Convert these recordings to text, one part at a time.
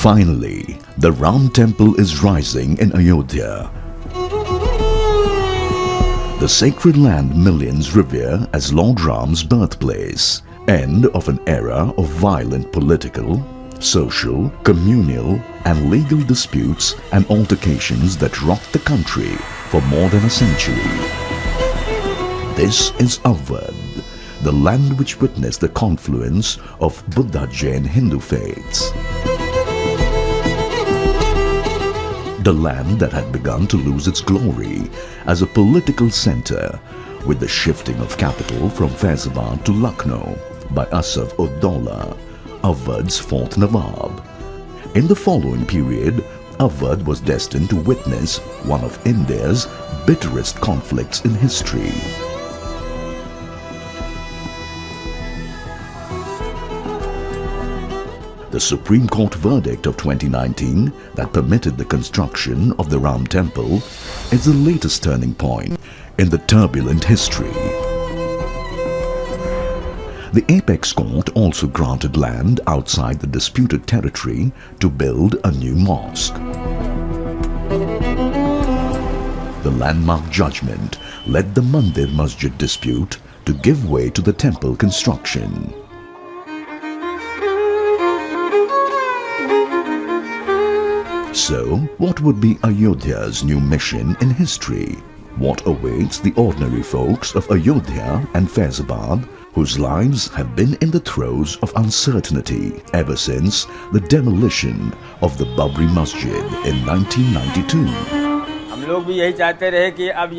Finally, the Ram temple is rising in Ayodhya. The sacred land millions revere as Lord Ram's birthplace. End of an era of violent political, social, communal and legal disputes and altercations that rocked the country for more than a century. This is Avadh, the land which witnessed the confluence of Buddha Jain Hindu faiths. The land that had begun to lose its glory as a political center with the shifting of capital from Faizabad to Lucknow by Asaf ud-Daula, Avadh's fourth Nawab. In the following period, Avadh was destined to witness one of India's bitterest conflicts in history. The Supreme Court verdict of 2019 that permitted the construction of the Ram Temple is the latest turning point in the turbulent history. The Apex Court also granted land outside the disputed territory to build a new mosque. The landmark judgment led the Mandir Masjid dispute to give way to the temple construction. So, what would be Ayodhya's new mission in history? What awaits the ordinary folks of Ayodhya and Faizabad, whose lives have been in the throes of uncertainty ever since the demolition of the Babri Masjid in 1992? हम लोग भी यही चाहते रहे कि अब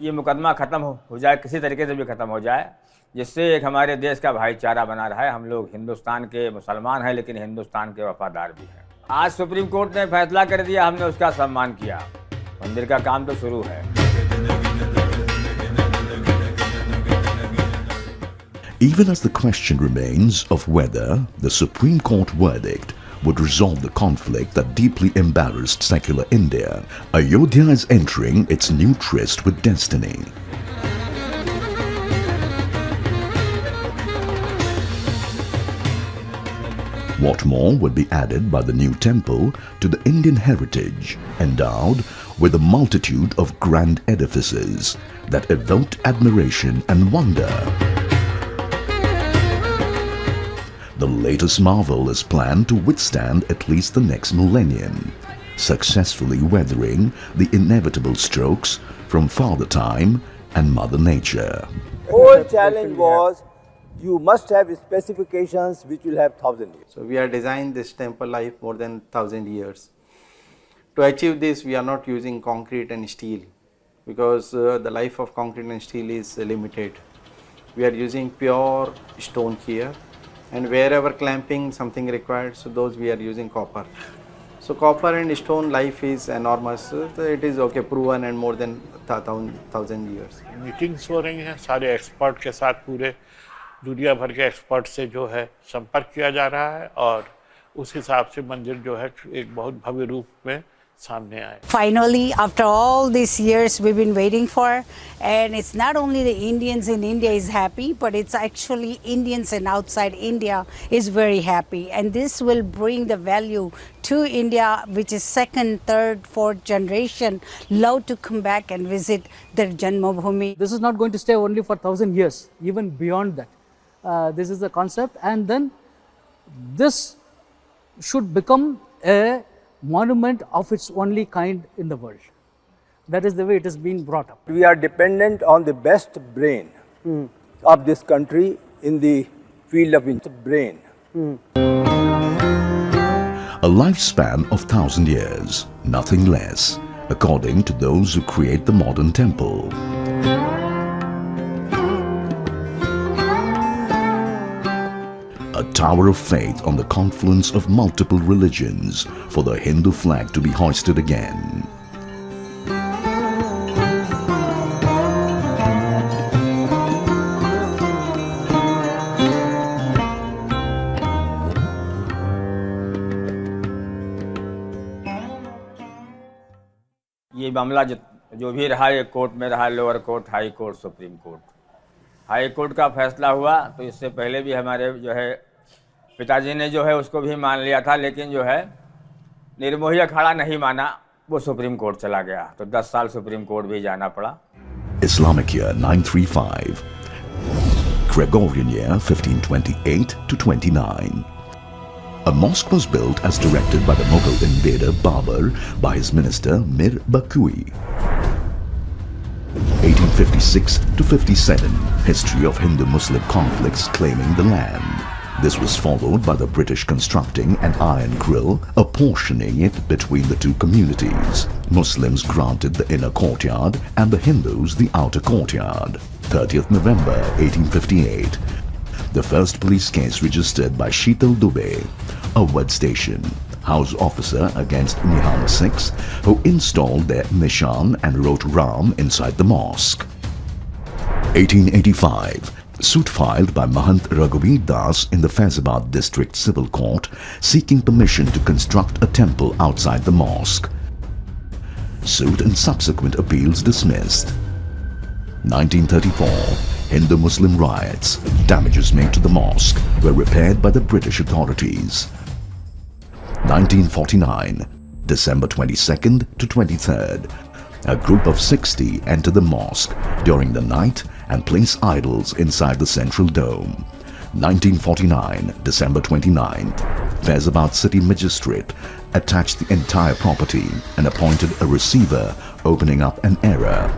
ये मुकदमा खत्म हो जाए, किसी तरीके से भी खत्म हो जाए, जिससे एक हमारे देश का भाईचारा बना रहा है। हम लोग हिंदुस्तान के मुसलमान हैं, लेकिन हिंदुस्तान के वफादार भी हैं। आज सुप्रीम कोर्ट ने फैसला कर दिया, हमने उसका सम्मान किया। मंदिर का काम तो शुरू है। Even as the question remains of whether the Supreme Court verdict would resolve the conflict that deeply embarrassed secular India, Ayodhya is entering its new tryst with destiny. What more would be added by the new temple to the Indian heritage, endowed with a multitude of grand edifices that evoked admiration and wonder? The latest marvel is planned to withstand at least the next millennium, successfully weathering the inevitable strokes from Father Time and Mother Nature. The whole challenge was you must have specifications which will have 1,000 years. So we are designing this temple life more than 1,000 years. To achieve this, we are not using concrete and steel because the life of concrete and steel is limited. We are using pure stone here, and wherever clamping something required, so those we are using copper. So copper and stone life is enormous. So it is okay, proven and more than 1,000 years. Meetings हो रही हैं, सारे expert के साथ पूरे दुनिया भर के एक्सपर्ट से जो है संपर्क किया जा रहा है और उस हिसाब से मंदिर जो है एक बहुत भव्य रूप में सामने आए. Finally, after all these years we've been waiting for, and it's not only the Indians in India is happy, but it's actually Indians and outside India is very happy, and this will bring the value to India, which is second, third, fourth generation love to come back and visit their Janmabhoomi. This is not going to stay only for 1,000 years, even beyond that. This is the concept, and then this should become a monument of its only kind in the world. That is the way it has been brought up. We are dependent on the best brain of this country in the field of brain. A lifespan of 1,000 years, nothing less, according to those who create the modern temple. A tower of faith on the confluence of multiple religions for the Hindu flag to be hoisted again. ये मामला जो भी रहा, ये court में रहा, lower court, high court, supreme court. High court का फैसला हुआ तो इससे पहले भी हमारे जो है पिताजी ने जो है उसको भी मान लिया था, लेकिन जो है निर्मोही अखाड़ा नहीं माना, वो सुप्रीम कोर्ट चला गया, तो 10 साल सुप्रीम कोर्ट भी जाना पड़ा। Islamic year 935, Gregorian year 1528 to 29. A mosque was built as directed by the Mughal invader Babur by his minister Mir Bakui. 1856 to 57, history of Hindu-Muslim conflicts claiming the land. This was followed by the British constructing an iron grill, apportioning it between the two communities. Muslims granted the inner courtyard and the Hindus the outer courtyard. 30th November 1858. The first police case registered by Sheetal Dubey, a Wad station house officer against Nihal Sikhs who installed their Nishan and wrote Ram inside the mosque. 1885. Suit filed by Mahant Raghuveer Das in the Faizabad District Civil Court seeking permission to construct a temple outside the mosque. Suit and subsequent appeals dismissed. 1934. Hindu-Muslim riots. Damages made to the mosque were repaired by the British authorities. 1949. December 22nd to 23rd. A group of 60 enter the mosque during the night and place idols inside the central dome. 1949, December 29th, Faizabad City Magistrate attached the entire property and appointed a receiver, opening up an era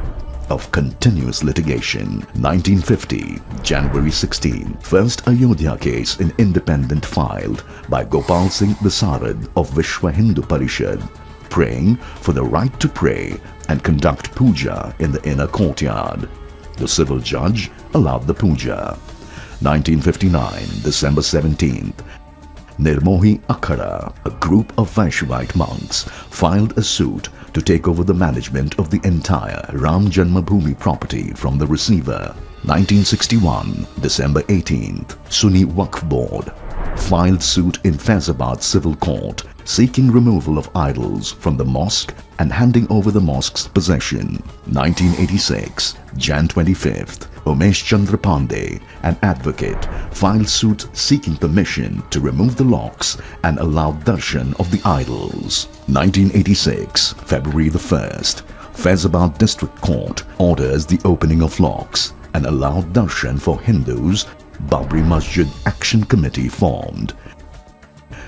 of continuous litigation. 1950, January 16, first Ayodhya case in independent filed by Gopal Singh Visarad of Vishwa Hindu Parishad, praying for the right to pray and conduct puja in the inner courtyard. The civil judge allowed the puja. 1959, December 17th, Nirmohi Akhada, a group of Vaishnavite monks, filed a suit to take over the management of the entire Ram Janmabhoomi property from the receiver. 1961, December 18th, Sunni Waqf Board filed suit in Faizabad Civil Court seeking removal of idols from the mosque and handing over the mosque's possession. 1986, Jan 25th, Umesh Chandra Pandey, an advocate, filed suit seeking permission to remove the locks and allow darshan of the idols. 1986, February the 1st, Faizabad District Court orders the opening of locks and allowed darshan for Hindus. Babri Masjid Action Committee formed.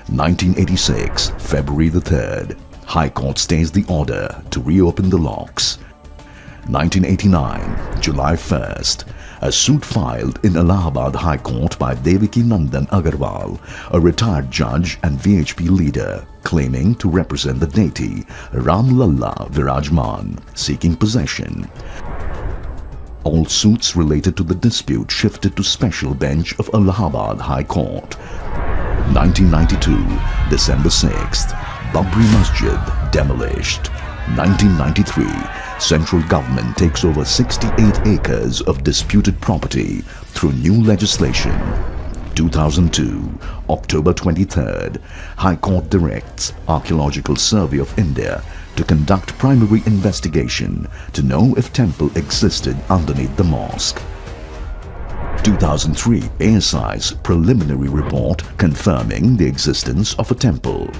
1986, February the 3rd, High Court stays the order to reopen the locks. 1989, July 1st, a suit filed in Allahabad High Court by Devaki Nandan Agarwal, a retired judge and VHP leader, claiming to represent the deity Ram Lalla Virajman, seeking possession. All suits related to the dispute shifted to special bench of Allahabad High Court. 1992, December 6th, Babri Masjid demolished. 1993, central government takes over 68 acres of disputed property through new legislation. 2002, October 23rd, High Court directs Archaeological Survey of India to conduct primary investigation to know if temple existed underneath the mosque. 2003, ASI's preliminary report confirming the existence of a temple.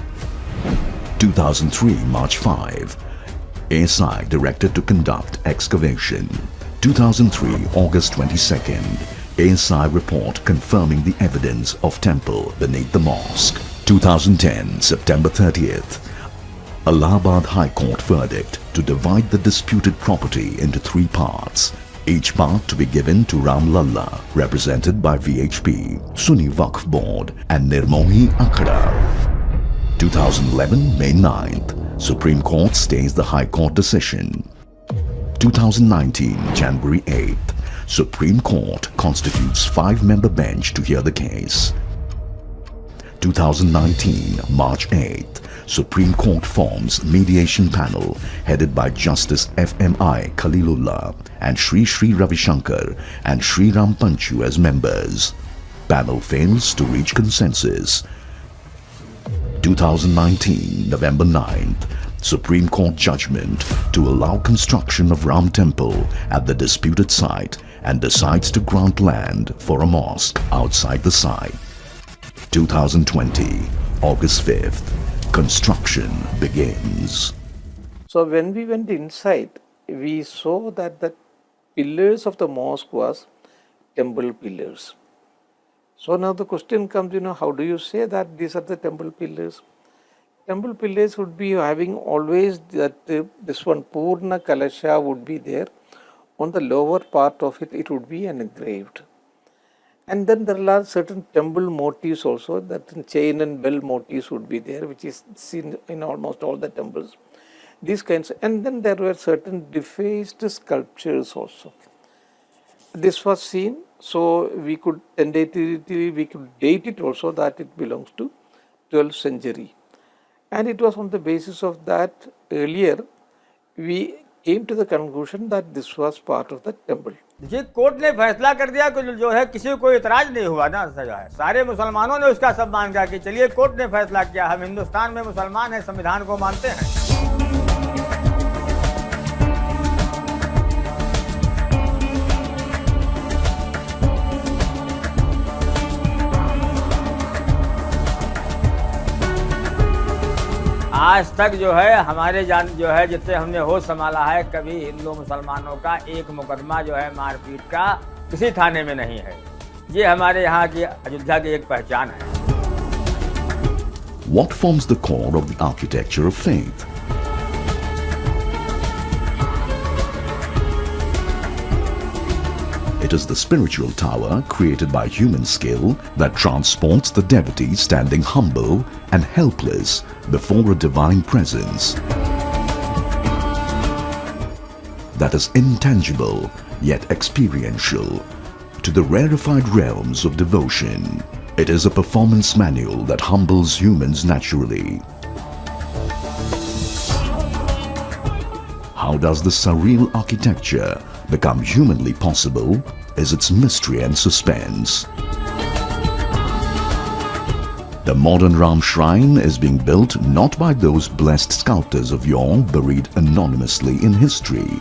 2003, March 5, ASI directed to conduct excavation. 2003, August 22nd, ASI report confirming the evidence of temple beneath the mosque. 2010, September 30th, Allahabad High Court verdict to divide the disputed property into 3 parts, each part to be given to Ram Lalla, represented by VHP, Sunni Waqf Board and Nirmohi Akhada. 2011, May 9th, Supreme Court stays the High Court decision. 2019, January 8th, Supreme Court constitutes 5-member bench to hear the case. 2019, March 8th, Supreme Court forms mediation panel headed by Justice FMI Khalilullah and Shri Ravi Shankar and Shri Ram Panchu as members. Panel fails to reach consensus. 2019, November 9th, Supreme Court judgment to allow construction of Ram Temple at the disputed site and decides to grant land for a mosque outside the site. 2020, August 5th, construction begins. So when we went inside, we saw that the pillars of the mosque was temple pillars. So now the question comes, how do you say that these are the temple pillars? Temple pillars would be having always that this one Purna Kalasha would be there. On the lower part of it, it would be engraved. And then there are certain temple motifs also, that chain and bell motifs would be there, which is seen in almost all the temples. These kinds, and then there were certain defaced sculptures also. This was seen, so we could tentatively date it also that it belongs to 12th century. And it was on the basis of that earlier we came to the conclusion that this was part of the temple. देखिए court ने फैसला कर दिया कि जो है किसी को कोई इतराज नहीं हुआ ना, जो है सारे मुसलमानों ने उसका सम्मान किया कि चलिए कोर्ट ने फैसला किया, हम हिंदुस्तान में मुसलमान हैं, संविधान को मानते हैं। आज तक जो है हमारे जो है जितने हमने होश संभाला है, कभी हिंदू मुसलमानों का एक मुकदमा जो है मारपीट का किसी थाने में नहीं है। ये हमारे यहाँ की अयोध्या की एक पहचान है। What forms the core of the architecture of faith? It is the spiritual tower created by human skill that transports the devotee standing humble and helpless before a divine presence. That is intangible yet experiential to the rarefied realms of devotion. It is a performance manual that humbles humans naturally. How does this surreal architecture become humanly possible is its mystery and suspense. The modern Ram Shrine is being built not by those blessed sculptors of yore buried anonymously in history,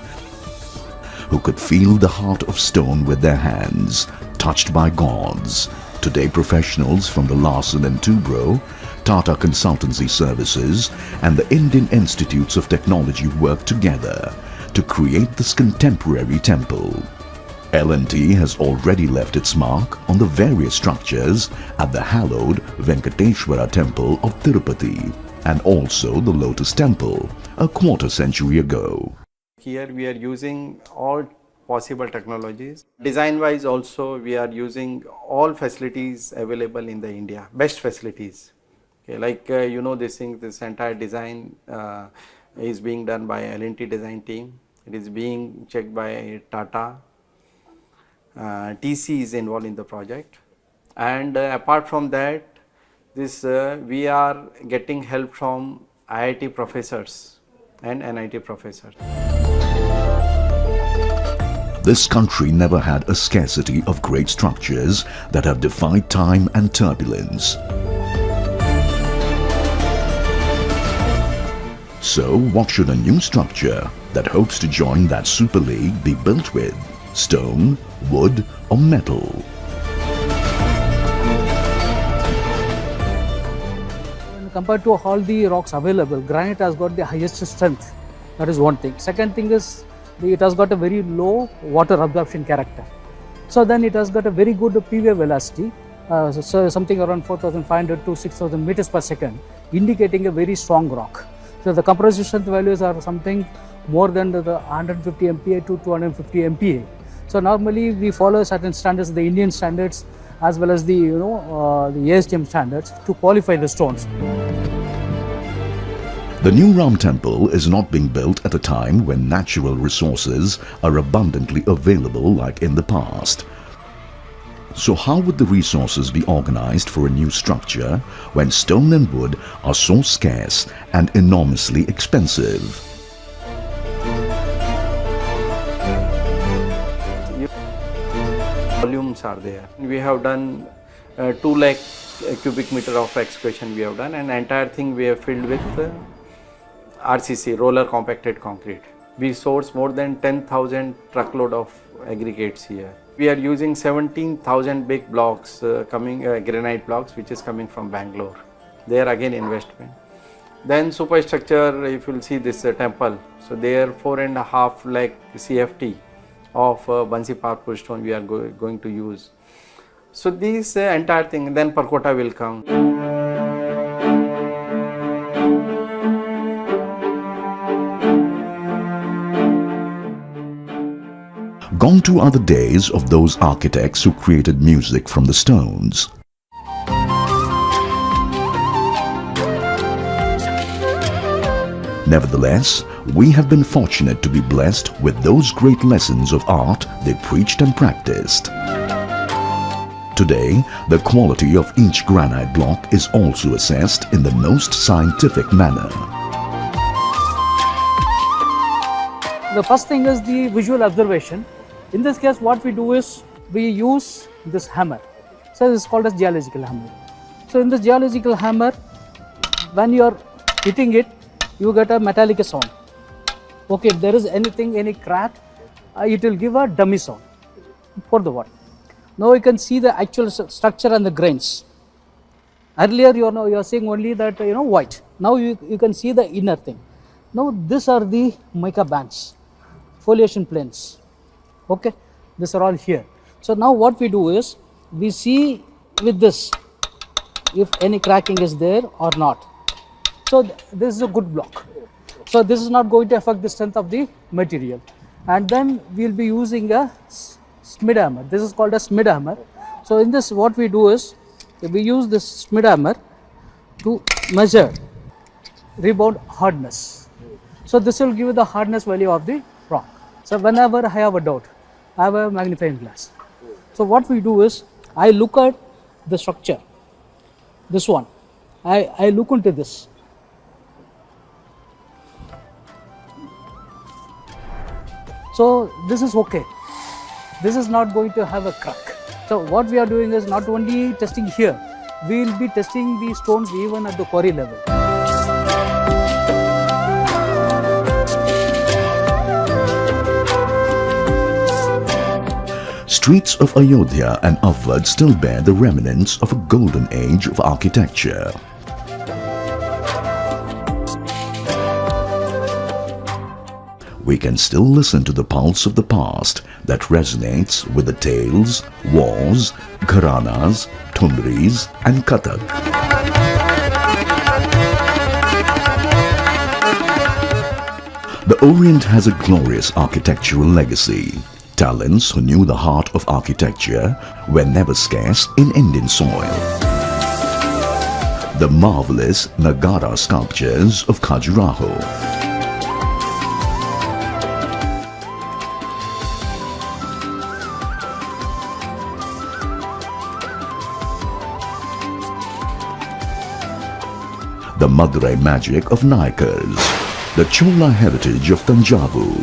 who could feel the heart of stone with their hands, touched by gods. Today professionals from the Larsen & Toubro, Tata Consultancy Services and the Indian Institutes of Technology work together to create this contemporary temple. L&T has already left its mark on the various structures at the hallowed Venkateshwara temple of Tirupati and also the Lotus temple a quarter century ago. Here we are using all possible technologies. Design wise also we are using all facilities available in the India, best facilities. Okay, like this thing, this entire design is being done by L&T design team. It is being checked by Tata. TC is involved in the project, and apart from that, this we are getting help from IIT professors and NIT professors. This country never had a scarcity of great structures that have defied time and turbulence. So what should a new structure that hopes to join that super league be built with? Stone, wood or metal? When compared to all the rocks available, granite has got the highest strength. That is one thing. Second thing is it has got a very low water absorption character. So then it has got a very good PV velocity, so something around 4,500 to 6,000 meters per second, indicating a very strong rock. So the compression strength values are something more than the 150 MPa to 250 MPa. So normally we follow certain standards, the Indian standards as well as the the ASTM standards to qualify the stones. The new Ram temple is not being built at a time when natural resources are abundantly available like in the past. So how would the resources be organized for a new structure when stone and wood are so scarce and enormously expensive? Volumes are there. We have done 2 lakh cubic meter of excavation we have done, and entire thing we have filled with RCC, roller compacted concrete. We source more than 10,000 truckload of aggregates here. We are using 17,000 big blocks, granite blocks, which is coming from Bangalore. There again investment. Then superstructure, if you will see this temple, so there 4.5 lakh CFT of Bansi Parpur stone we are going to use. So this entire thing, then Parkota will come. Gone too are the days of those architects who created music from the stones. Nevertheless, we have been fortunate to be blessed with those great lessons of art they preached and practiced. Today, the quality of each granite block is also assessed in the most scientific manner. The first thing is the visual observation. In this case, what we do is we use this hammer. So this is called as geological hammer. So in the geological hammer, when you are hitting it, you get a metallic sound. Okay, if there is anything, any crack, it will give a dummy sound for the water. Now you can see the actual structure and the grains. Earlier you are seeing only that white. Now you can see the inner thing. Now these are the mica bands, foliation planes. Okay, these are all here. So now what we do is we see with this if any cracking is there or not. So this is a good block. So this is not going to affect the strength of the material. And then we will be using a smid hammer. This is called a smid hammer. So in this what we do is we use this smid hammer to measure rebound hardness. So this will give you the hardness value of the rock. So whenever I have a doubt, I have a magnifying glass. So what we do is I look at the structure. This one. I look into this. So this is okay. This is not going to have a crack. So what we are doing is not only testing here, we will be testing the stones even at the quarry level. Streets of Ayodhya and upward still bear the remnants of a golden age of architecture. We can still listen to the pulse of the past that resonates with the tales, wars, gharanas, thundris and Kathak. The Orient has a glorious architectural legacy. Talents who knew the heart of architecture were never scarce in Indian soil. The marvelous Nagara sculptures of Khajuraho. The Madurai magic of Naikars, the Chola heritage of Tanjavur.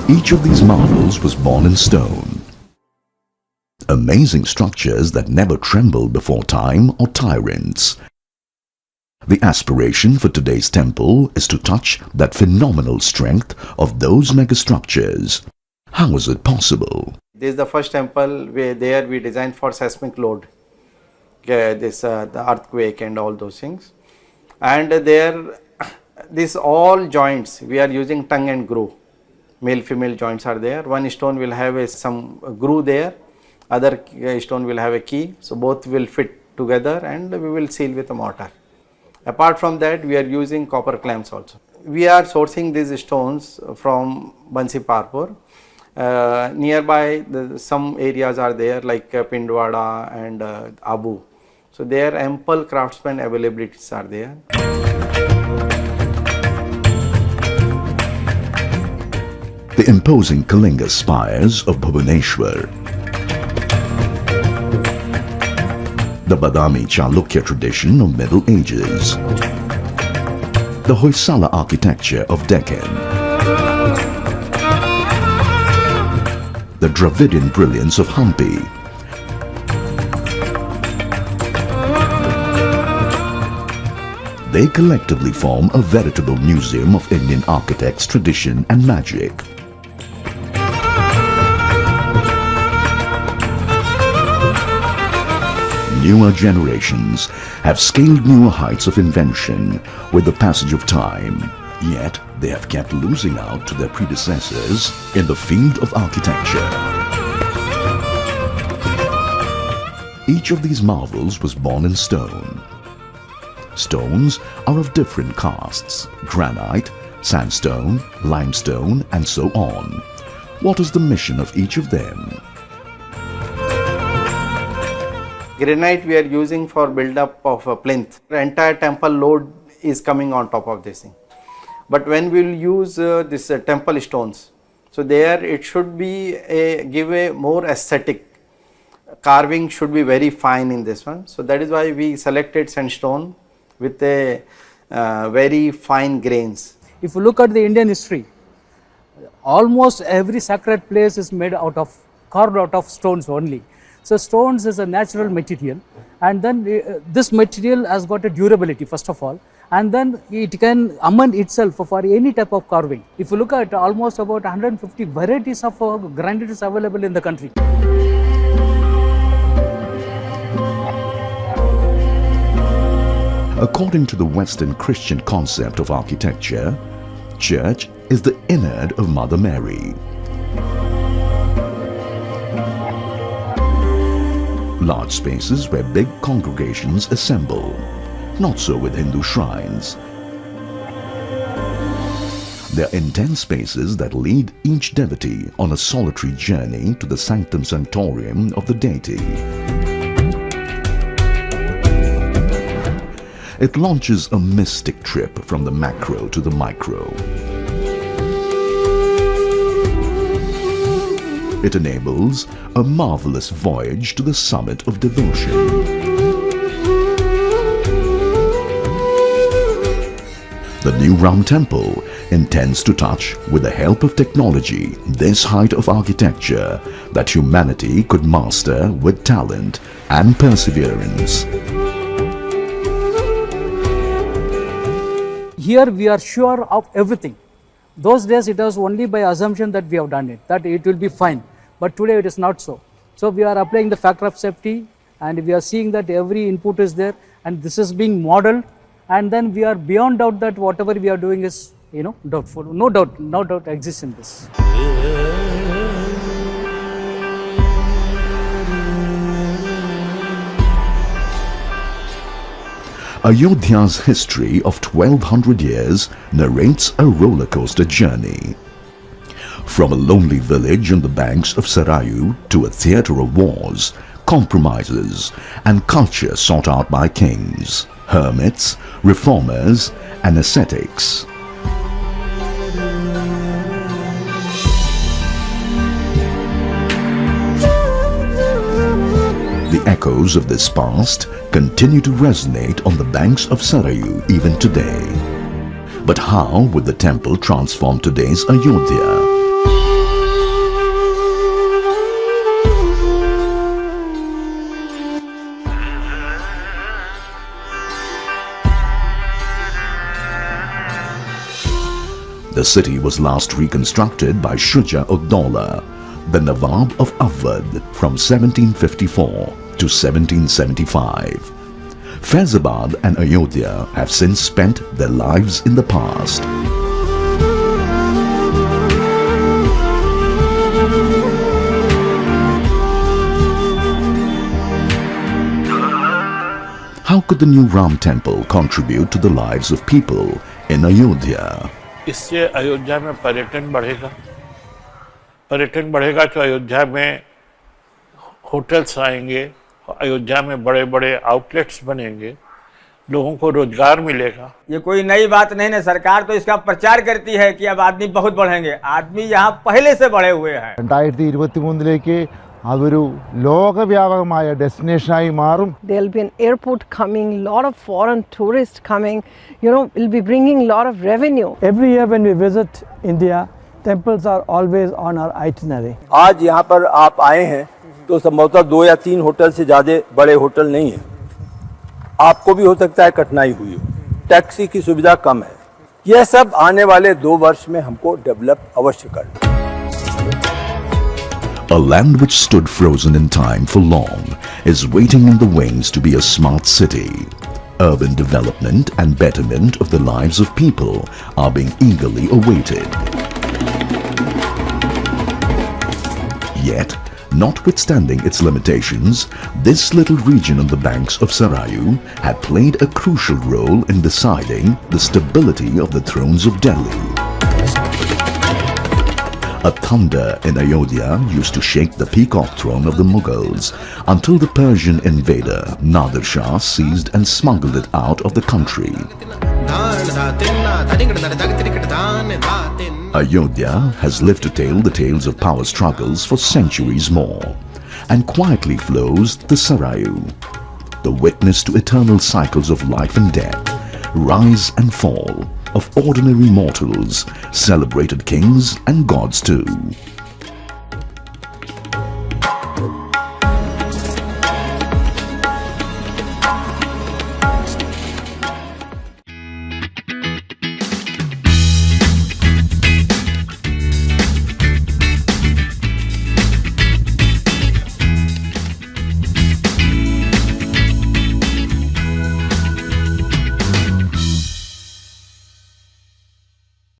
Each of these marvels was born in stone. Amazing structures that never tremble before time or tyrants. The aspiration for today's temple is to touch that phenomenal strength of those megastructures. How is it possible? This is the first temple where there we designed for seismic load, the earthquake and all those things. And there, these all joints we are using tongue and groove. Male female joints are there. One stone will have some groove there, other stone will have a key. So both will fit together and we will seal with a mortar. Apart from that, we are using copper clamps also. We are sourcing these stones from Bansi Parpur. Nearby some areas are there like Pindwada and Abu. So there ample craftsmen availabilities are there. The imposing Kalinga spires of Bhubaneswar, the Badami Chalukya tradition of Middle Ages, the Hoysala architecture of Deccan, the Dravidian brilliance of Hampi, they collectively form a veritable museum of Indian architects' tradition and magic. newer generations have scaled newer heights of invention with the passage of time, yet they have kept losing out to their predecessors in the field of architecture. Each of these marvels was born in stone. Stones are of different casts: granite, sandstone, limestone, and so on. What is the mission of each of them? Granite we are using for build up of a plinth. The entire temple load is coming on top of this thing. But when we will use this temple stones, so there it should be give a more aesthetic. Carving should be very fine in this one. So that is why we selected sandstone with a very fine grains. If you look at the Indian history, almost every sacred place is made carved out of stones only. So stones is a natural material, and then this material has got a durability first of all, and then it can amend itself for any type of carving. If you look at almost about 150 varieties of granites available in the country. According to the Western Christian concept of architecture, church is the innard of Mother Mary. Large spaces where big congregations assemble. Not so with Hindu shrines. They are intense spaces that lead each devotee on a solitary journey to the sanctum sanctorum of the deity. It launches a mystic trip from the macro to the micro. It enables a marvelous voyage to the summit of devotion. The new Ram Temple intends to touch, with the help of technology, this height of architecture that humanity could master with talent and perseverance. Here we are sure of everything. Those days it was only by assumption that we have done it, that it will be fine. But today it is not so. So we are applying the factor of safety, and we are seeing that every input is there, and this is being modeled, and then we are beyond doubt that whatever we are doing is, doubtful. No doubt exists in this. Ayodhya's history of 1200 years narrates a roller coaster journey. From a lonely village on the banks of Sarayu to a theatre of wars, compromises, and culture sought out by kings, hermits, reformers, and ascetics. The echoes of this past continue to resonate on the banks of Sarayu even today. But how would the temple transform today's Ayodhya? The city was last reconstructed by Shuja-ud-Dawla, the Nawab of Awadh, from 1754 to 1775. Faizabad and Ayodhya have since spent their lives in the past. How could the new Ram Temple contribute to the lives of people in Ayodhya? इससे अयोध्या में पर्यटन बढ़ेगा तो अयोध्या में hotels आएंगे, अयोध्या में बड़े बड़े आउटलेट्स बनेंगे, लोगों को रोजगार मिलेगा। ये कोई नई बात नहीं है, सरकार तो इसका प्रचार करती है कि अब आदमी बहुत बढ़ेंगे। आदमी यहाँ पहले से बढ़े हुए हैं। 2023 അതൊരു ലോകവ്യാപകമായ ഡെസ്റ്റിനേഷനായി മാറും. There will be an airport coming, lot of foreign tourists coming, will be bringing a lot of revenue. Every year when we visit India, temples are always on our itinerary. आज यहाँ पर आप आए हैं तो संभवतः 2 या 3 होटल से ज़्यादा बड़े होटल नहीं है। आपको भी हो सकता है कठिनाई हुई हो, टैक्सी की सुविधा कम है। यह सब आने वाले 2 वर्ष में हमको डेवलप अवश्य करना है। A land which stood frozen in time for long is waiting in the wings to be a smart city. Urban development and betterment of the lives of people are being eagerly awaited. Yet, notwithstanding its limitations, this little region on the banks of Sarayu had played a crucial role in deciding the stability of the thrones of Delhi. A thunder in Ayodhya used to shake the peacock throne of the Mughals until the Persian invader Nadir Shah seized and smuggled it out of the country. Ayodhya has lived to tell the tales of power struggles for centuries more, and quietly flows the Sarayu, the witness to eternal cycles of life and death, rise and fall of ordinary mortals, celebrated kings and gods too.